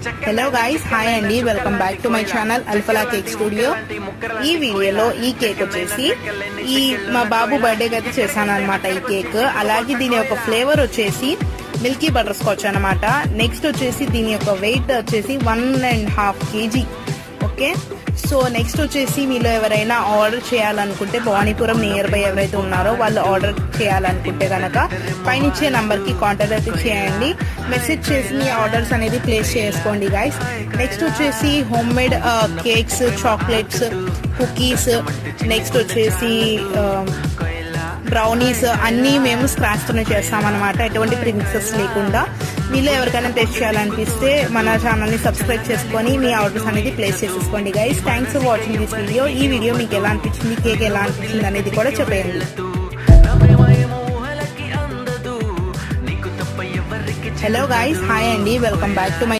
Hello guys, hi అండి, welcome back to my channel Al-Falah cake studio. ఈ వీడియోలో ఈ కేక్ వచ్చేసి మా బాబు బర్త్డేకి అయితే చేశాను అనమాట ఈ కేక్. అలాగే దీని యొక్క ఫ్లేవర్ వచ్చేసి మిల్కీ బటర్ స్కాచ్ అనమాట. నెక్స్ట్ వచ్చేసి దీని యొక్క వెయిట్ వచ్చేసి 1.5 kg. ఓకే, సో నెక్స్ట్ వచ్చేసి మీలో ఎవరైనా ఆర్డర్ చేయాలనుకుంటే భవానీపురం నియర్ బై ఎవరైతే ఉన్నారో వాళ్ళు ఆర్డర్ చేయాలనుకుంటే కనుక పైన ఇచ్చే నంబర్కి కాంటాక్ట్ అయితే చేయండి. మెసేజ్ చేసి మీ ఆర్డర్స్ అనేది ప్లేస్ చేసుకోండి గైస్. నెక్స్ట్ వచ్చేసి home made cakes, chocolates, cookies, next వచ్చేసి బ్రౌనీస్ అన్నీ మేము స్క్రాచ్తోనే చేస్తామన్నమాట, ఎటువంటి ప్రిమిక్సెస్ లేకుండా. మీలో ఎవరికైనా టెస్ట్ చేయాలనిపిస్తే మన ఛానల్ని సబ్స్క్రైబ్ చేసుకొని మీ ఆర్డర్స్ అనేది ప్లేస్ చేసేసుకోండి guys. Thanks for watching this video. ఈ వీడియో మీకు ఎలా అనిపించింది, కేక్ ఎలా అనిపించింది అనేది కూడా చెప్పేయండి. హలో గైస్, హాయ్ అండి, వెల్కమ్ బ్యాక్ టు మై